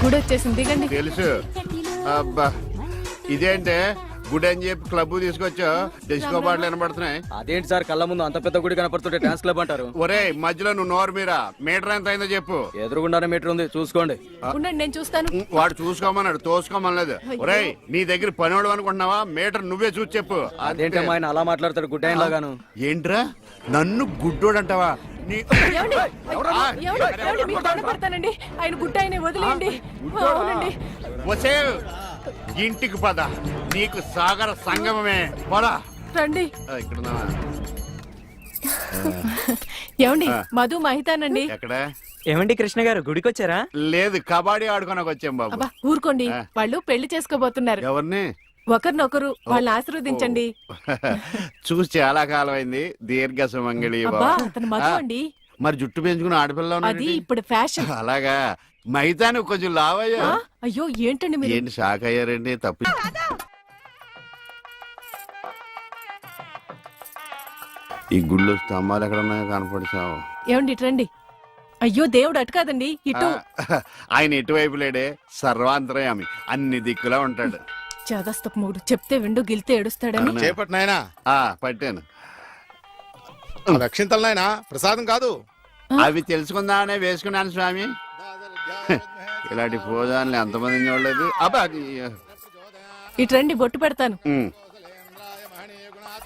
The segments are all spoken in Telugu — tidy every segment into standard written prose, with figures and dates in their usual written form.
గుడి వచ్చేసింది, దిగండి. తెలుసు. అబ్బా ఇదేంటే గుడి అని చెప్పి క్లబ్ తీసుకొచ్చా, డిస్కో పాటలు వినబడుతున్నాయి. అదేంటి సార్, కళ్ళ ముందు అంత పెద్ద గుడి కనపడుతుంటే డాన్స్ క్లబ్ అంటారు? ఒరే మధ్యలో నువ్వు నోరు మీరా, మీటర్ ఎంత అయిందో చెప్పు. ఎదురుగుండానే మీటర్ ఉంది, చూసుకోండి. ఉండండి, నేను చూస్తాను. వాడు చూసుకోమన్నాడు, తోసుకోమనలేదు. ఒరే నీ దగ్గర పనివాడు అనుకుంటున్నావా? మీటర్ నువ్వే చూసి చెప్పు. అదేంటి ఆయన అలా మాట్లాడతాడు గుడ్ ఆయన లాగాను? ఏంట్రా నన్ను గుడ్డోడు అంటావా? ఆయన గుట్ట ఆయన వదిలేయండి. అవునండి. వసే ఇంటికి పద, నీకు సాగర సంగమమే. పదా రండి. ఇక్కడ ఏమండి, మధు మహితానండి. ఎక్కడ? ఏమండి కృష్ణ గారు, గుడికి వచ్చారా? లేదు, కబడ్డీ ఆడుకోనకు వచ్చాం బాబు. అబ్బా ఊరుకోండి, వాళ్ళు పెళ్లి చేసుకోబోతున్నారు. ఎవరిని? ఒకరినొకరు వాళ్ళని ఆశీర్వదించండి. చూసి చాలా కాలం అయింది. దీర్ఘ సుమంగళి. అతను మధు అండి. మరి జుట్టు పెంచుకుని ఆడపిల్ల అది ఇప్పుడు ఫ్యాషన్. అలాగా? మైతాని కొంచెం లావయ్యా. అయ్యో ఏంటండి మీరు? ఏంటి షాక్ అయ్యారండి? తప్పు. ఈ గుళ్ళు స్తంభాలు ఎక్కడ ఉన్నాయో కనపడిచావు. ఏమండి ఇటు రండి. అయ్యో దేవుడు అటు కాదండి, ఇటు. ఆయన ఎటువైపు లేడే, సర్వాంతరయామి, అన్ని దిక్కులా ఉంటాడు. చేదస్తపు మూడు చెప్తే విండు, గిల్తే ఏడుస్తాడని. చేపట్టు నాయనా. పట్టాను. రక్షింతలు నాయనా, ప్రసాదం కాదు. అవి తెలుసుకుందామనే వేసుకున్నాను స్వామి. ఇలాంటి పూజాన్ని ఎంతమంది చూడలేదు. అబ్బా ఇటు రండి, బొట్టు పెడతాను.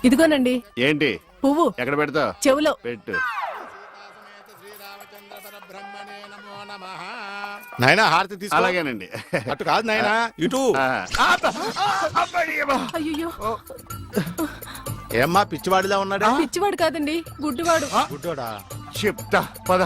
ఇదిగోనండి. ఏంటి? పువ్వు. ఎక్కడ పెడతావు? చెవులో పెట్టు. నాయనా హారతి తీసుకో. అలాగేనండి. అటు కాదు నాయనా, ఇటు. అయ్యో, ఏమ్మా పిచ్చివాడిలా ఉన్నాడా? పిచ్చివాడు కాదండి, గుడ్డివాడు. గుడ్డోడా? చెప్తా పద.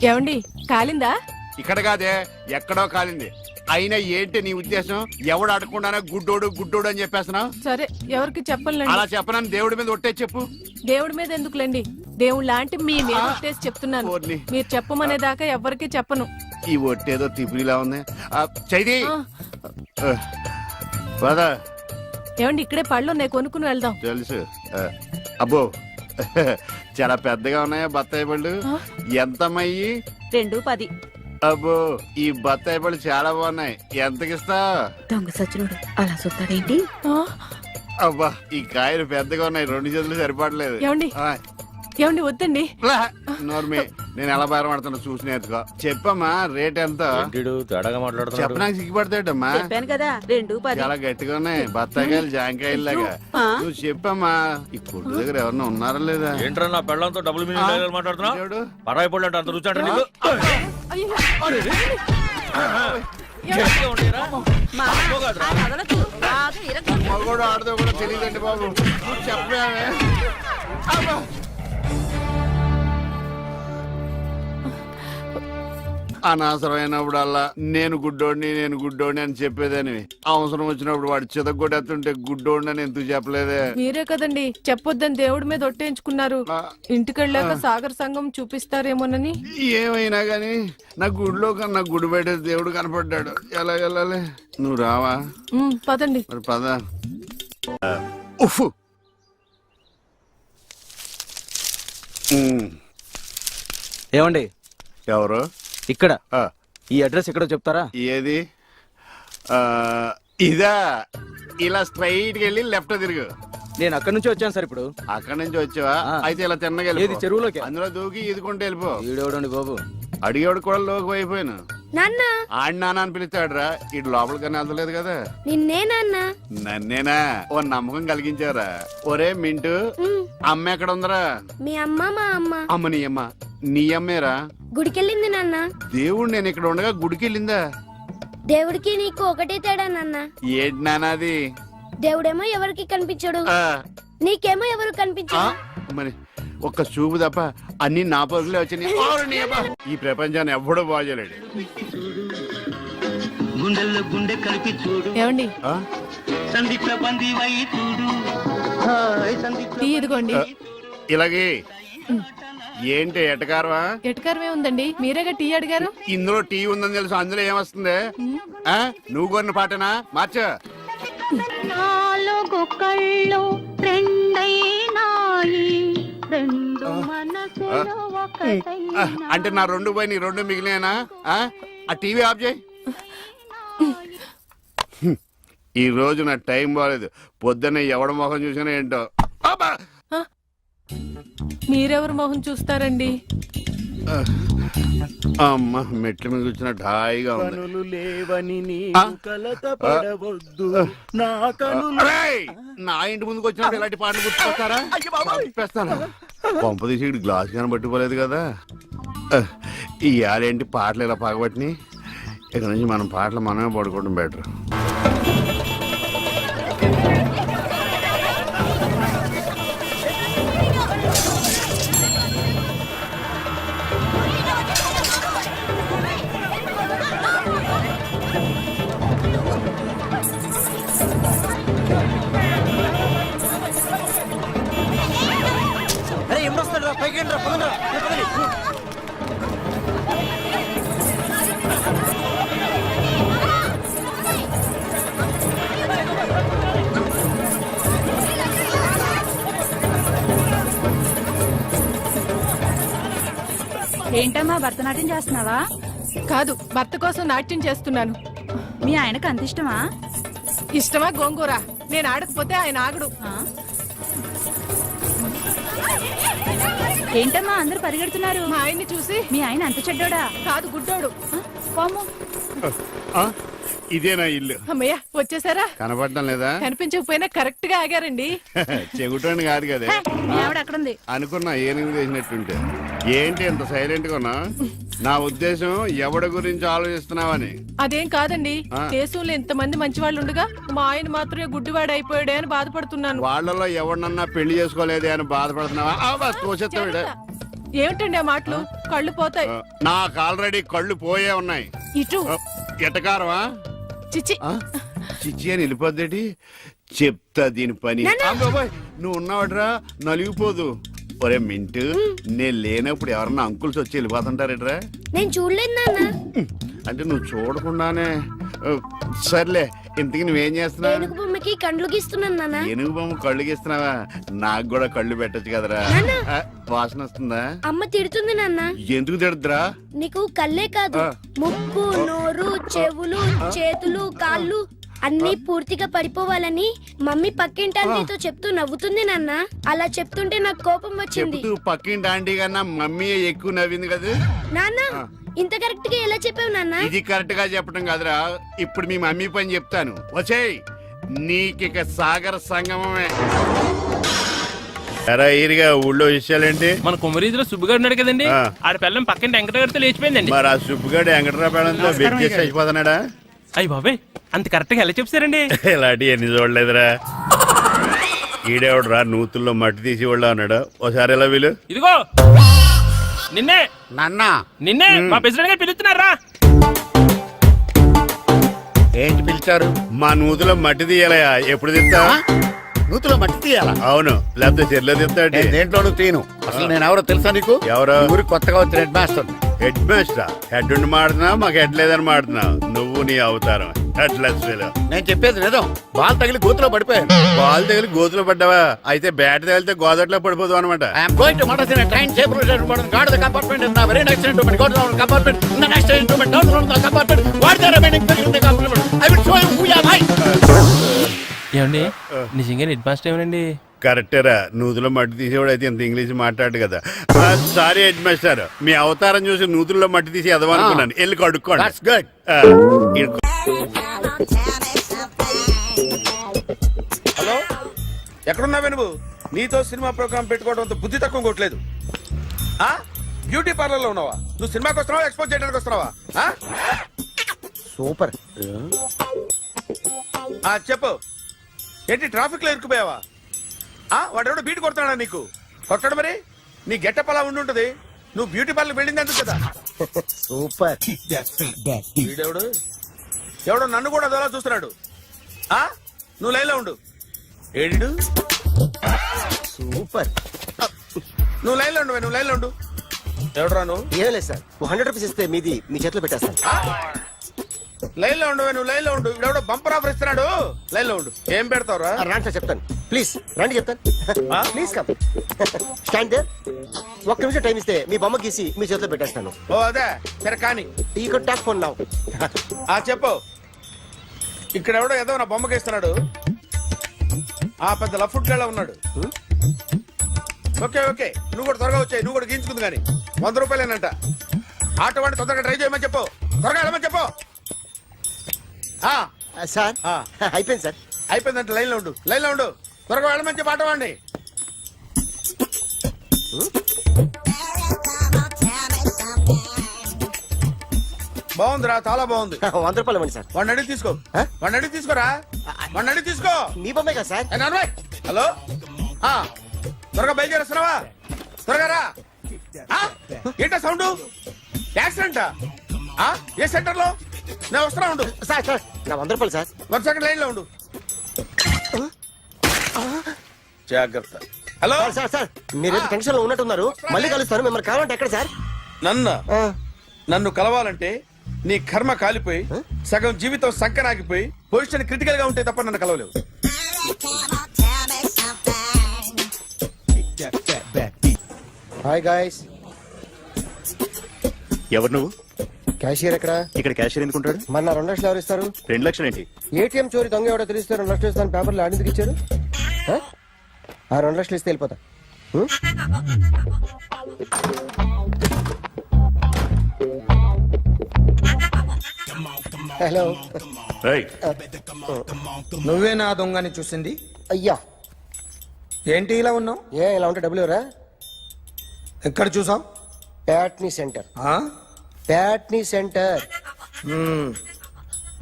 ఏమండి, కాలిందా? ఇక్కడ కాదే, ఎక్కడో కాలింది. అయినా ఏంటి నీ ఉద్దేశం? ఎవడు అడగకుండానే గుడ్డోడు గుడ్డోడు అని చెప్పేస్తున్నావు? సరే, ఎవరికి చెప్పలేండి. అలా చెప్పనని దేవుడి మీద ఒట్టే చెప్పు. దేవుడి మీద ఎందుకులేండి, దేవుడు లాంటి మీ మీద ఒట్టేసి చెప్తున్నాను. మీరు చెప్పమనేదాకా ఎవరికి చెప్పను. ఈ ఒట్టేదో తిప్పిలా ఉంది. చైది పద. ఏమండి, ఇక్కడే పళ్ళు ఉన్నాయి, కొనుక్కుని వెళ్దాం. తెలుసు. అబ్బో చాలా పెద్దగా ఉన్నాయా బత్తాయి పళ్ళు? ఎంతమయ్యి? 2.10. అబ్బో ఈ బత్తాయి పళ్ళు చాలా బాగున్నాయి. ఎంతకిస్తా? దొంగ సచ్చినోడు అలా చూస్తాడేంటి? అబ్బా ఈ కాయలు పెద్దగా ఉన్నాయి, 2 చేతులు సరిపడలేదు. ఏమండి, ఏమండి వద్దండి. నోర్మి, నేను ఎలా బయటపడుతున్నా చూసి నేర్చుకో. చెప్పమ్మా రేట్ ఎంత? చెప్పడానికి సిగ్గుపడతాడమ్మా. చెప్పాను కదా 2.10. చాలా గట్టిగా ఉన్నాయి బత్తాయికాయలు, జాంకాయలు లాగా. నువ్వు చెప్పమ్మా. ఈ కొట్టు దగ్గర ఎవరన్నా ఉన్నారా లేదా? ఏంట్రా నా పెళ్ళంతో డబుల్ మీనింగ్ మాట్లాడుతున్నా? పరాయి పళ్ళు అంటే అంత రుచి అంటే నీకు? మగోడు ఆడదో కూడా తెలియదండి బాబు. చెప్పామే. అనవసరమైనప్పుడల్లా నేను గుడ్డోడిని అని చెప్పేదానివి. అవసరం వచ్చినప్పుడు వాడు చితగొట్టేస్తుంటే గుడ్డోడిని అని ఎందుకు చెప్పలేదే? మీరే కదండి చెప్పొద్దని దేవుడి మీద ఒట్టేయించుకున్నారు. ఇంటికెళ్ళాక సాగర్ సంఘం చూపిస్తారేమోనని. ఏమైనా గాని నా గుడిలో కన్నా గుడి బయట దేవుడు కనపడ్డాడు. ఎలా వెళ్ళాలి? నువ్వు రావా? పదండి. మరి పద. ఏమండి, ఎవరు? ఇక్కడ ఈ అడ్రస్ ఎక్కడో చెప్తారా? ఏది? ఇదా? ఇలా స్ట్రైట్ వెళ్ళి లెఫ్ట్ తిరుగు. నేను అక్కడి నుంచి వచ్చాను సార్. ఇప్పుడు అక్కడి నుంచి వచ్చావా? అయితే ఇలా తిన్నగా ఏది చెరువులోకి? అందులో దూకి ఈదుకుంటే వెళ్ళిపో. ఈడేవడండి బాబు, అడిగేవాడు కూడా లోకి అయిపోయాను. నాన్న ఆడి నాన్న అని పిలుస్తాడురా. ఇటు లోపలికన్నా వెళ్తలేదు కదా. నిన్నే నాన్న. నన్నేనా? ఓ నమ్మకం కలిగించారా? ఒరే మింటూ, అమ్మ ఎక్కడ ఉందరా? మీ అమ్మ మా అమ్మ. అమ్మ నీ అమ్మ? నీ అమ్మేరా? గుడికెళ్ళింది నాన్న. దేవుడు నేను ఇక్కడ ఉండగా గుడికి వెళ్ళిందా? దేవుడికి నీకు ఒకటే తేడా నాన్న. ఏంటి నాన్నది? దేవుడేమో ఎవరికి కనిపించడు, నీకేమో ఎవరు కనిపించడు. మరి ఒక్క చూపు తప్ప అన్ని నా పరుగులే వచ్చినాయి. ఈ ప్రపంచాన్ని ఎవ్వడూ బాగోలేడు. ఏమండి, టీ ఇదిగోండి. ఇలాగే ఏంటి ఎటకారవా? ఎటకారమే ఉందండి, మీరేగా టీ అడిగారు. ఇందులో టీ ఉందని తెలుసు, అందులో ఏమొస్తుంది? నువ్వు కొన్న పాటనా? మార్చ. నాలుగు కళ్ళు రెండైనాయి, రెండు మనసు అంటే నా 2 పోయి నీ 2 మిగిలినా? ఆ టీవీ ఆఫ్ చేయి. ఈ రోజు నా టైం బాగాలేదు. పొద్దున్నే ఎవడ మొహం చూసినా ఏంటో. అబ్బా! మీరెవరు మొహం చూస్తారండి? అమ్మ మెట్ల మీద కూర్చున్నట్టు హాయిగా ఉంది. అరేయ్! నా ఇంటి ముందుకు వచ్చినప్పుడు ఇలాంటి పాటలు గుర్తుకొస్తారా? చంపేస్తాను. కొంప తీసి ఇటు గ్లాస్ కానీ పట్టుకోలేదు కదా. ఈ ఆడేంటి పాటలు ఇలా పగబట్టినాయి. ఇక నుంచి మనం పాటలు మనమే పడుకోవడం బెటర్. ఏంటమ్మా భరతనాట్యం చేస్తున్నావా? కాదు, భర్త కోసం నాట్యం చేస్తున్నాను. మీ ఆయనకు అంత ఇష్టమా? ఇష్టమా గోంగూర? నేను ఆడకపోతే ఆయన ఆగడు. ఏంటమ్మా అందరూ పరిగెడుతున్నారు? మా ఆయన్ని చూసి. మీ ఆయన అంత చెడ్డోడా? కాదు, గుడ్డోడు. పాము. ఇదేనా ఇల్లు? అమ్మయ్య, వచ్చేసారా? కనపడటం లేదా? కనిపించకపోయినా కరెక్ట్ గా ఆగారండి. చెగుటోని కాదు కదా మీ ఆవిడ అక్కడుంది. అనుకున్నా ఏనుగు చేసినట్టుంటే. ఏంటి ఎంత సైలెంట్ గా ఉన్నా? నా ఉద్దేశం ఎవడి గురించి ఆలోచిస్తున్నావని. అదేం కాదండి, దేశంలో ఎంతమంది మంచి వాళ్ళు ఉండగా మా ఆయన మాత్రమే గుడ్డివాడు అయిపోయాడే అని బాధపడుతున్నాను. వాళ్ళలో ఎవరినన్నా పెళ్లి చేసుకోలేదే అని బాధపడుతున్నావా? తోసేస్తాడు. ఏమిటండి ఆ మాటలు? కళ్ళు పోతాయి. నాకు ఆల్రెడీ కళ్ళు పోయే ఉన్నాయి. ఇటు ఎటకారమా? చిచ్చి. చిచ్చి అని వెళ్ళిపోద్దేటి? చెప్తా దీని పని. బాబోయ్, నువ్వు ఉన్నావట్రా, నలిగిపోదు. ఒరే మింటు, నేను లేనప్పుడు ఎవరన్నా అంకుల్స్ వచ్చి వెళ్ళిపోతుంటారేట్రా? నేను చూడలేదు నాన్న. అంటే నువ్వు చూడకుండానే. సర్లే, ఇంతకి నువ్వేం చేస్తున్నావు? ఏనుగు బొమ్మకి కండ్లు గీస్తున్నాను నాన్న. ఏనుగు బొమ్మ కళ్ళు గీస్తున్నావా? నాకు కూడా కళ్ళు పెట్టచ్చు కదరా. వాసన వస్తుందా? అమ్మ తిడుతుంది నాన్న. ఎందుకు తిడద్దురా? నీకు కళ్ళే కాదు, ముక్కు, నోరు, చెవులు, చేతులు, కాళ్ళు అన్ని పూర్తిగా పడిపోవాలని మమ్మీ పక్కింటి ఆంటీతో చెప్తూ నవ్వుతుంది నాన్న. అలా చెప్తుంటే నాకు కోపం వచ్చింది. చెప్తూ పక్కింటి ఆంటీ కన్నా మమ్మీ ఎక్కువ నవ్వింది కదా నాన్న. ఇంత కరెక్ట్ గా ఎలా చెప్పావు నాన్న? ఇది కరెక్ట్ గా చెప్పడం కాదురా, ఇప్పుడు మీ మమ్మీ పని చెప్తాను. వచ్చేయ్, నీకిక సాగర సంగమమే. ఈరిగా ఊళ్ళో విషయాలేంటి? మన కుమరీధిలో సుబ్బుగాడు ఉన్నాడు కదండి, ఆ. ఆడ పిల్లం పక్కన వెంకటగారితో లేచిపోయిందండి. మరి ఆ సుబ్బుగాడు వెంకటరావు పేడంతో వెక్కేసి అయిపోతున్నాడా? అయ్యి బాబాయ్, అంత కరెక్ట్ గా ఎలా చెప్తారండి? ఇలాంటి ఎన్ని చూడలేదురా. ఈడేవడరా నూతుల్లో మట్టి తీసి వాళ్ళు అన్నాడు. ఓసారి ఎలా వీలు? ఇదిగో నిన్నే నన్నా నిన్నే మా ప్రెసిడెంట్ గారు పిలుస్తున్నారా? ఏంటి పిలిచారు? మా నూతులో మట్టి తీయాలయా. ఎప్పుడు తీస్తా? నూతులో మట్టి తీయాలా? అవును, లేకపోతే చెర్లో తీస్తాడు. దేంట్లోనూ తీను. అసలు నేను ఎవరో తెలుసా నీకు? ఎవరో? ఊరికి కొత్తగా వచ్చిన head master. Head master? Head ఉండి మాడుతున్నావు, మాకు హెడ్ లేదని మాడుతున్నావు. నువ్వు నీ అవతారం హెడ్లెస్. నేను చెప్పేది నిజం. బాల్ తగిలి గోతులో పడిపోయాను. బాల్ తగిలి గోతులో పడ్డావా? అయితే బ్యాట్ తగిలితే గోదట్లో పడిపోదు అనమాట. I'm going to Madras in a train. Safe route and guard the compartment. In the very next instrument, go to the compartment. In the next instrument, down from the compartment. What is the remaining thing in the compartment? I will show you who am I. ఏమండి, నిజంగా హెడ్ మాస్టర్ ఏమనండి? కరెక్టరా, నూతులో మట్టి తీసేవాడు అయితే ఇంత ఇంగ్లీష్ మాట్లాడు కదా. సారీ హెడ్ మాస్టర్, మీ అవతారం చూసి నూతుల్లో మట్టి తీసి ఎదవనుకున్నాను. వెళ్ళి కడుక్కోండి. That's good. హలో, ఎక్కడున్నావే నువ్వు? నీతో సినిమా ప్రోగ్రామ్ పెట్టుకోవడంతో బుద్ధి తక్కువ కొట్టలేదు. బ్యూటీ పార్లర్ లో ఉన్నావా? నువ్వు సినిమాకి వస్తున్నావా, ఎక్స్పోజ్ చేయడానికి వస్తున్నావా? సూపర్. చెప్పు, ఏంటి ట్రాఫిక్ లో ఇరుక్కుపోయావా? వాడెవడో బీట్ కొడతాడా నీకు? కొట్టాడు మరి. నీ గెట్టప్ అలా ఉండి ఉంటది. నువ్వు బ్యూటీ పార్లర్ వెళ్ళింది ఎందుకు కదా? సూపర్. వీడెవడు? ఎవడో నన్ను కూడా అదోలా చూస్తున్నాడు. నువ్వు లైన్లో ఉండు. ఏడు సూపర్. నువ్వు లైన్లో ఉండు, నువ్వు లైన్లో ఉండు. ఎవడరా నువ్వు? ఏం లేదు సార్, 100 రూపీస్ ఇస్తే మీది మీ చేతిలో పెట్టేస్తాను. లైన్లో ఉండు, నువ్వు లైన్లో ఉండు. ఇవిడెవడో బంపర్ ఆఫర్ ఇస్తున్నాడు. లైన్లో ఉండు. ఏం పెడతావురా? రాండి సార్ చెప్తాను. ప్లీజ్ రండి చెప్తాను. Please come. Stand there. ఒక్క నిమిషం టైం ఇస్తే మీ బొమ్మ గీసి మీ చేతిలో పెట్టేస్తాను. ఓ అదే సరే కానీ ఈ కుడ్ టాక్ ఫోన్ నౌ. చెప్పు. ఇక్కడ ఎవడో ఏదో నా బొమ్మకి ఇస్తున్నాడు. పెద్ద లఫుట్ గళ్ళ ఉన్నాడు. ఓకే ఓకే, నువ్వు కూడా త్వరగా వచ్చాయి. నువ్వు కూడా గీంచుకుంది కానీ 100 రూపాయలేనంట. ఆటో వాడిని తొందరగా ట్రై చేయమని చెప్పు. త్వరగా వెళ్ళమని చెప్పు. సార్ అయిపోయింది సార్. అయిపోయిందంటే లైన్లో ఉండు, లైన్లో ఉండు. త్వరగా వెళ్ళమని చెప్పు ఆటో వాడిని. బాగుందిరా, చాలా బాగుంది. 100 రూపాయలు ఇవ్వండి సార్. వాడిని అడిగి తీసుకో. వాడిని అడిగి తీసుకోరా. వాడిని అడిగి తీసుకో. మీ బొమ్మే కదా సార్. ఏ నాన్నబాయ్, హలో. త్వరగా బయలుదేరేస్తున్నావా? త్వరగా రా. ఏంటా సౌండ్? యాక్సిడెంటా? ఏ సెంటర్ లో? నేను వస్తున్నా ఉండు. సార్ సార్ నా 100 రూపాయలు సార్. 1 సెకండ్ లైన్ లో ఉండు. జాగ్రత్త. హలో సార్ సార్ సార్ మీరేదో టెన్షన్ లో ఉన్నట్టున్నారు. మళ్ళీ కలుస్తాను. మిమ్మల్ని కావాలంటే ఎక్కడ సార్? నన్ను కలవాలంటే నీ కర్మ కాలిపోయి సగం జీవితం సంకనాగిపోయి పొజిషన్ క్రిటికల్ గా ఉంటే తప్ప నన్ను కలవలేవు. Hi guys. ఎవరు నువ్వు? క్యాషియర్ ఎక్కడ? ఇక్కడ క్యాషియర్ ఎందుకుంటాడు? మన 2 లక్షలు ఎవరు ఇస్తారు? 2 లక్షలు ఏంటి? ఏటీఎం చోరీ దొంగ ఎవడో తెలిస్తే 2 లక్షలు ఇస్తాను పేపర్లు ఆడిందుకు ఇచ్చారు. ఆ 2 లక్షలు ఇస్తే వెళ్ళిపోతా. హలో. నువ్వే నా దొంగని చూసింది? అయ్యా ఏంటి ఇలా ఉన్నావు? ఇలా ఉంటే డబ్బులు ఎవరా? ఎక్కడ చూసావు? ప్యాట్నీ సెంటర్. ప్యాట్నీ సెంటర్.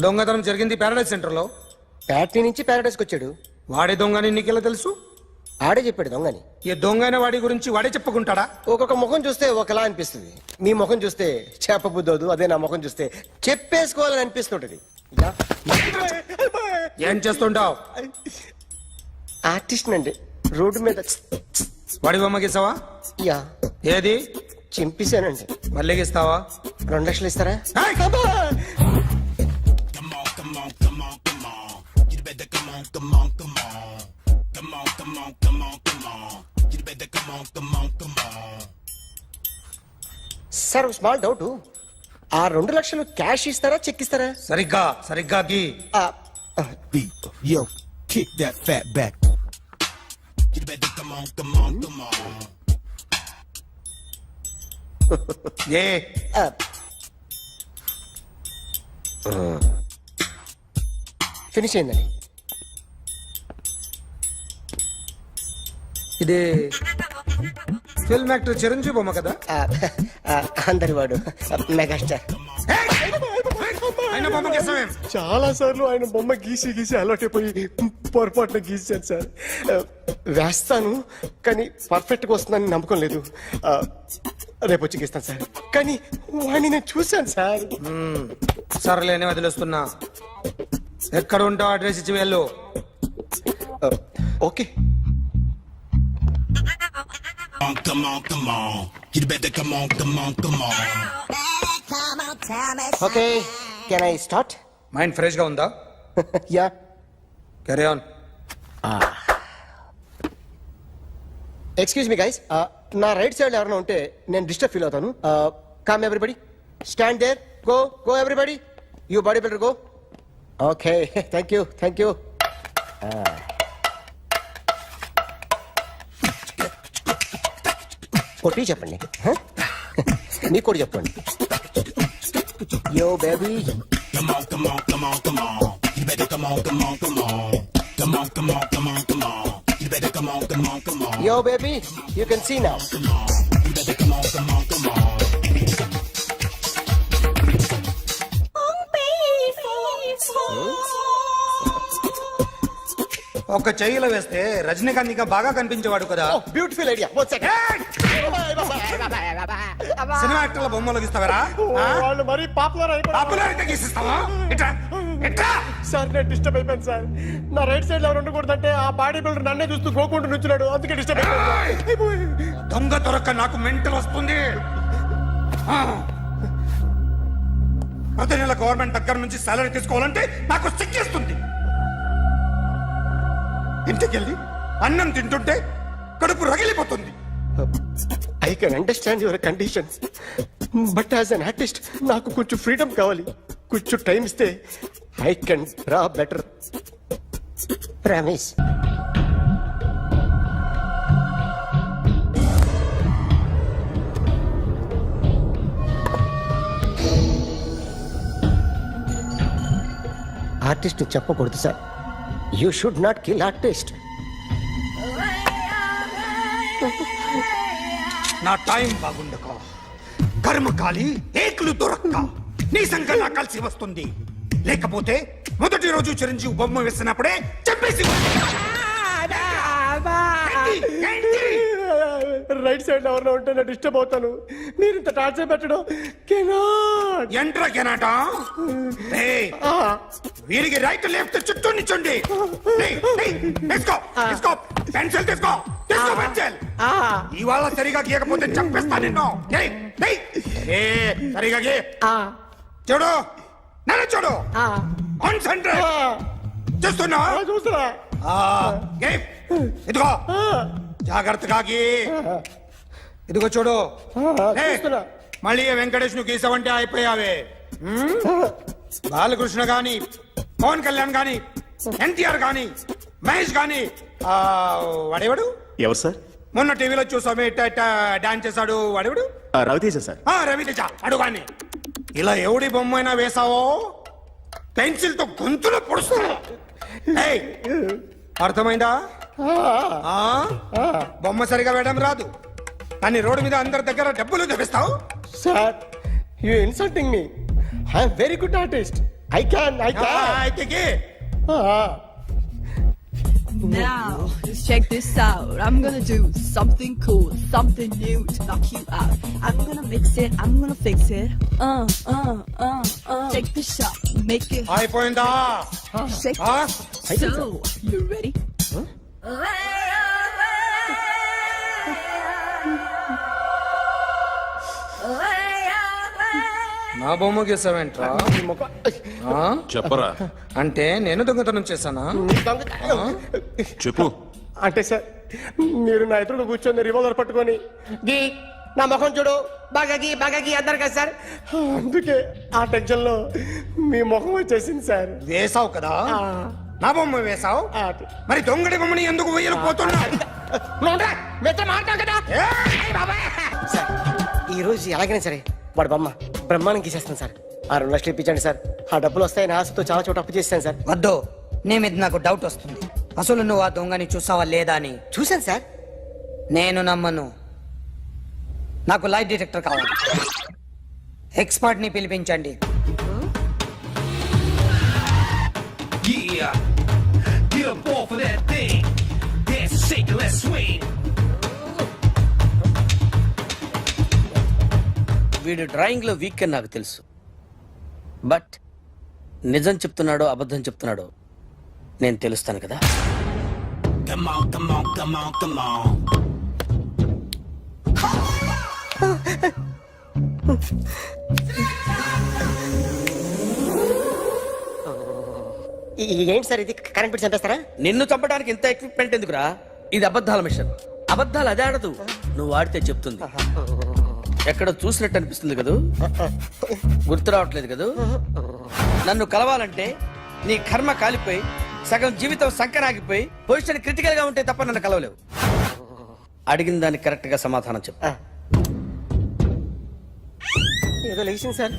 దొంగతనం జరిగింది ప్యారడైజ్ సెంటర్ లో. ప్యాట్నీ నుంచి ప్యారడైస్కి వచ్చాడు. వాడే దొంగని నీకెలా తెలుసు? ఆడే చెప్పాడు దొంగని. ఈ దొంగైన వాడి గురించి వాడే చెప్పుకుంటాడా? ఒక్కొక్క ముఖం చూస్తే ఒకలా అనిపిస్తుంది. మీ ముఖం చూస్తే చెప్పబుద్దోదు. అదే నా ముఖం చూస్తే చెప్పేసుకోవాలని అనిపిస్తుంటది. ఏం చేస్తుంటావు? ఆర్టిస్ట్ అండి. రోడ్డు మీద వాడి బొమ్మ గీసావా? యా. ఏది? చింపేశానండి. మళ్ళీ గీస్తావా? 2 లక్షలు ఇస్తారా? Sir small doubt. ఆ 2 లక్షలు క్యాష్ ఇస్తారా చెక్ ఇస్తారా? సరిగ్గా సరిగ్గా గీ. ఏ ఫినిష్ అయిందండి. ఇది ఫిల్మ్ యాక్టర్ చిరంజీవి బొమ్మ కదా? అందరి వాడు మెగాస్టార్. ఆయన బొమ్మ గీసావేం? చాలా సార్లు ఆయన బొమ్మ గీసి గీసి అలవాటైపోయి పొరపాటున గీసాను సార్. వేస్తాను కానీ పర్ఫెక్ట్గా వస్తుందని నమ్మకం లేదు. రేపు వచ్చి గీస్తాను సార్. కానీ వాడిని నేను చూశాను సార్. సర్లేని వదిలేస్తున్నా. ఎక్కడ ఉంటావు అడ్రస్ ఇచ్చి వెళ్ళు. Okay. Okay can I start? Mind fresh గా ఉందా? Yeah. Carry on. Excuse me guys. నా రైట్ సైడ్ ఎవరైనా ఉంటే నేను డిస్టర్బ్ ఫీల్ అవుతాను. Come everybody, stand there. Go go everybody. You body builder go. Okay thank you thank you. కొట్టి చెప్పండి. నీకు కూడా చెప్పండి. Yo baby. Yo, baby, you can see now. ఒక చెయ్యిలో వేస్తే రజనీకాంత్ ఇంకా బాగా కనిపించేవాడు కదా. Oh, beautiful idea. One second. Cinema యాక్టర్ల బొమ్మలు గీస్తావరా? వాళ్ళు మరీ పాపులర్ పాపులర్ అయితే గీసిస్తావా? ఇట్రా ఇట్రా. సార్ నేను డిస్టర్బ్ అయిపోయాను సార్. నా రైట్ సైడ్ లో ఎవరు ఉండకూడదంటే ఆ బాడీ బిల్డర్ నన్నే చూస్తూ గోకుంటూ నుంచున్నాడు. అందుకే డిస్టర్బ్ అయిపోయాను. దొంగ దొరక్క నాకు మెంటల్ వస్తుంది. ప్రతి నెల గవర్నమెంట్ దగ్గర నుంచి సాలరీ తీసుకోవాలంటే నాకు సిగ్గేస్తుంది. ఇంటికెళ్ళి అన్నం తింటుంటే కడుపు రగిలిపోతుంది. I can understand your condition, but as an artist నాకు కొంచెం ఫ్రీడమ్ కావాలి. కొంచెం టైం ఇస్తే I can draw better. Promise. Artist చెప్పకూడదు sir. You should not kill artist. నా టైం బాగుండక కర్మకాలి ఏకులు దొరక్క నీ సంఖ్య నా కలిసి వస్తుంది. లేకపోతే మొదటి రోజు చిరంజీవి బొమ్మ వేసినప్పుడే చెప్పేసి రైట్ సైడ్ ఎవరిలో ఉంటే నేను డిస్టర్బ్ అవుతాను. మీరు ఇంత టార్చర్ పెట్టడం కెనాట్. ఎంట్రా కెనాట. వీరికి రైట్ లెఫ్ట్ చుట్టూ నిచ్చండి. తీసుకో తీసుకో పెన్సిల్ తీసుకో తీసుకో పెన్సిల్. ఇవాళ సరిగా గీయకపోతే చంపేస్తా నిన్ను. సరిగా గీ. చూడు నన్ను చూడు. కాన్సంట్రేట్ చూస్తున్నా చూస్తున్నా. ఇదిగో జాగ్రత్తగా గీ. ఇదిగో చూడు. మళ్ళీ వెంకటేష్ ను గీసావంటే అయిపోయావే. బాలకృష్ణ గాని పవన్ కళ్యాణ్ గాని ఎన్టీఆర్ గాని మహేష్ గాని వాడేవాడు ఎవరు సార్? మొన్న టీవీలో చూసామే డాన్స్ చేశాడు వాడేవాడు? రవితేజ సార్. రవితేజ అడుగాని. ఇలా ఎవడి బొమ్మైనా వేసావో పెన్సిల్ తో గొంతులో పొడుస్తున్నా. అర్థమైందా? బొమ్మ సరిగా వేయడం రాదు కానీ రోడ్డు మీద అందరి దగ్గర డబ్బులు తెప్పిస్తావు. Sir you insulting me. I'm very good artist. I can అయితే Now, check this out. I'm gonna do something cool, something new to knock you out. I'm gonna mix it, I'm gonna fix it. Take the shot, make it అయిపోయిందా? shake it. So, you ready? నా బొమ్మ గీసావేంట్రా? చెప్పరా. అంటే నేను దొంగతనం చేశానా? చెప్పు. అంటే సార్ మీరు నా ఎదురుగా కూర్చొని రివాల్వర్ పట్టుకొని గీ నా ముఖం చూడు బాగా గీ అన్నారు కదా సార్. అందుకే ఆ టెన్షన్ లో మీ ముఖం వచ్చేసింది సార్. వేసావు కదా, నా బొమ్మ వేసావు. మరి దొంగడి బొమ్మని ఎందుకు వేయలు పోతున్నా? ఈ రోజు ఎలాగైనా సరే వాడు బొమ్మ బ్రహ్మాండం గీసేస్తాను సార్. 6 లక్షలు ఇప్పించండి సార్. ఆ డబ్బులు వస్తాయని ఆశతో చాలా చోట అప్పు చేస్తాను సార్. వద్దు, నీ మీద నాకు డౌట్ వస్తుంది. అసలు నువ్వు ఆ దొంగని చూసావా లేదా అని. చూశాను సార్. నేను నమ్మను. నాకు లైట్ డిటెక్టర్ కావాలి. ఎక్స్పర్ట్ ని పిలిపించండి. వీడు డ్రాయింగ్ లో వీక్ అని నాకు తెలుసు, బట్ నిజం చెప్తున్నాడో అబద్ధం చెప్తున్నాడో నేను తెలుస్తాను కదా. ఏంటి సార్ ఇది? కరెంట్ బిల్ చంపేస్తారా? నిన్ను చంపడానికి ఇంత ఎక్విప్మెంట్ ఎందుకురా? ఇది అబద్ధాల మిషన్. అబద్ధాలు అదే ఆడదు, నువ్వు ఆడితే చెప్తుంది. ఎక్కడ చూసినట్టు అనిపిస్తుంది కదూ, గుర్తు రావట్లేదు కదూ. నన్ను కలవాలంటే నీ కర్మ కాలిపోయి సగం జీవితం సంకరాగిపోయి పొజిషన్ క్రిటికల్ గా ఉంటే తప్ప నన్ను కలవలేవు. అడిగిన దానికి కరెక్ట్ గా సమాధానం చెప్పు. ఏదో లేచింది sir.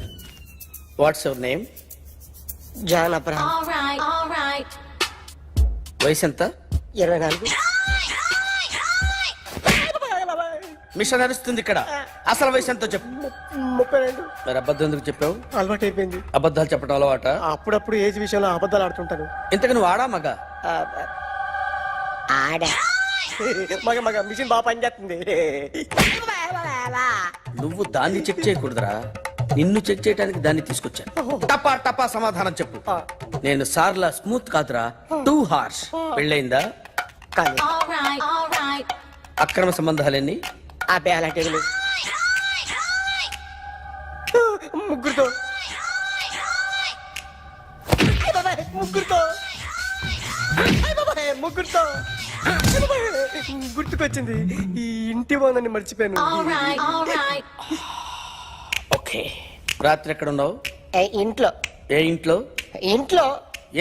What's your name? John Abraham. వయసు ఎంత? 24. మిషన్ నడుస్తుంది ఇక్కడ. అసలు వయసు ఎంతో చెప్పు. 32. మరి అబద్ధం ఎందుకు చెప్పావు? అలవాటు అయిపోయింది. అబద్ధాలు చెప్పడం అలవాట? అప్పుడప్పుడు ఏజ్ విషయంలో అబద్ధాలు ఆడుతుంటాను. ఇంతకు నువ్వు ఆడా మగ? ఆడా. మగ మిషన్ బాగా పనిచేస్తుంది. నువ్వు దాన్ని చెక్ చేయకూడదురా, నిన్ను చెక్ చేయడానికి దాన్ని తీసుకొచ్చాను. టపా టపా సమాధానం చెప్పు. నేను సార్లా స్మూత్ కాదురా, టూ హార్ష్. పెళ్ళయిందా? కానీ అక్రమ సంబంధాలన్నీ? అబ్బే అలాంటి ముగ్గురుతో ముగ్గురుతో గుర్తుకొచ్చింది, ఈ ఇంటి బాగుందని మర్చిపోయాను. ఓకే, రాత్రి ఎక్కడ ఉన్నావు? ఇంట్లో. ఏ ఇంట్లో? ఇంట్లో.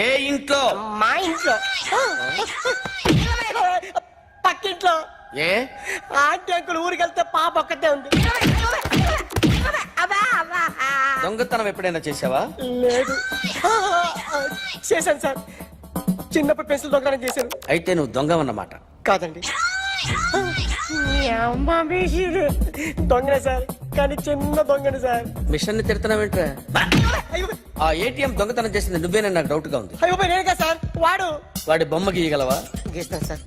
ఏ ఇంట్లో? మా ఇంట్లో. పక్కింట్లో. ఏ ఆంటీ అంకుల్ ఊరికి వెళ్తే పాప ఒక్కతే ఉంది. దొంగతనం ఎప్పుడైనా చేసావా? లేదు. చేశాను సార్, చిన్నప్పుడు పెన్సిల్ దొంగతనం చేశాను. అయితే నువ్వు దొంగవన్నమాట. కాదండి, దొంగనే సార్, కానీ చిన్న దొంగని సార్. మిషన్ ని తిడుతున్నావేంట్రా? ఆ ఏటీఎం దొంగతనం చేసింది నువ్వేనని నాకు డౌట్ గా ఉంది. అయ్యో నేనే కదా సార్, వాడు. వాడి బొమ్మ గీయగలవా? గీస్తాను సార్.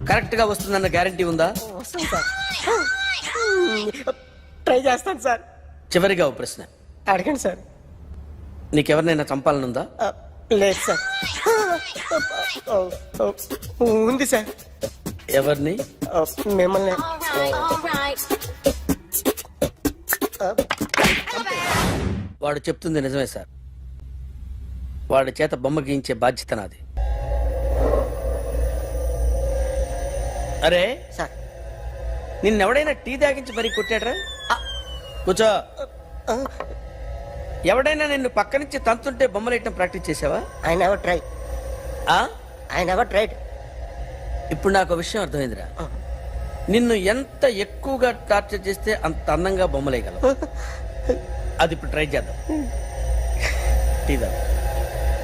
కరెక్ట్ గా వస్తుందన్న గ్యారంటీ ఉందా? వస్తాను సార్, ట్రై చేస్తాను సార్. చివరిగా ఓ ప్రశ్న అడగండి సార్. నీకెవరినైనా చంపాలనుందా? లేదు సార్. ఉంది సార్. ఎవరిని? మిమ్మల్ని. వాడు చెప్తుంది నిజమే సార్. వాడి చేత బొమ్మ గీయించే బాధ్యత నాది. అరే సార్, నిన్నెవడైనా టీ తాగించి మరీ కొట్టాడ్రా? కూర్చో. ఎవడైనా నిన్ను పక్క నుంచి తంతుంటే బొమ్మలేయటం ప్రాక్టీస్ చేసావా? I never try. I never tried. ఇప్పుడు నాకు విషయం అర్థమైందిరా. నిన్ను ఎంత ఎక్కువగా టార్చర్ చేస్తే అంత అందంగా బొమ్మలేయగలవు. అది ఇప్పుడు ట్రై చేద్దాం. టీ తాగు,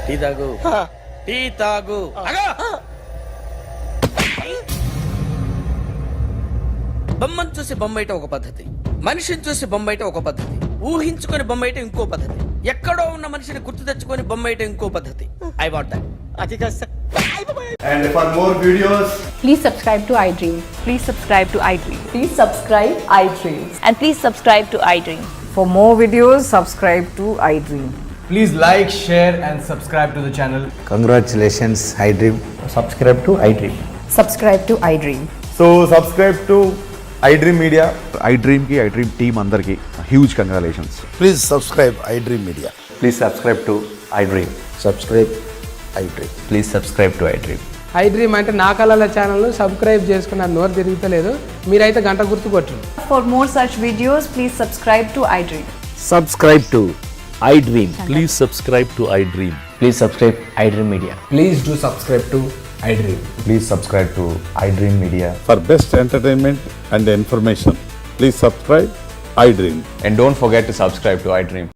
టీ తాగు, టీ తాగు. బొమ్మను చూసి బొమ్మేయటం ఒక పద్ధతి, మనిషిని చూసి బొమ్మేయటం ఒక పద్ధతి, ఊహించుకొని బొమ్మేయటం ఇంకో పద్ధతి, ఎక్కడో ఉన్న మనిషిని గుర్తు తెచ్చుకొని బొమ్మేయటం ఇంకో పద్ధతి. I want that. అది కాదు sir. And for more videos, Please subscribe to iDream. Please subscribe to iDream. Please subscribe iDream. And please subscribe to iDream. For more videos, subscribe to iDream. please like, share and subscribe to the channel. Congratulations, iDream. Subscribe to iDream. Subscribe to iDream. So subscribe to iDream Media. iDream ki iDream team andarki huge congratulations. Please subscribe iDream media. Please subscribe to iDream. Subscribe iDream. Please subscribe to iDream. iDream అంటే నా కళల ఛానల్ సబ్స్క్రైబ్ చేసుకున్న నోరు తిరుగుతలేదు, మీరైతే గంట గుర్తు కొట్టండి. For more such videos, please subscribe to iDream. Subscribe to iDream. Please subscribe to iDream. Please subscribe iDream Media. Please do subscribe to iDream. Please subscribe to iDream Media. For best entertainment and information, please subscribe iDream. And don't forget to subscribe to iDream.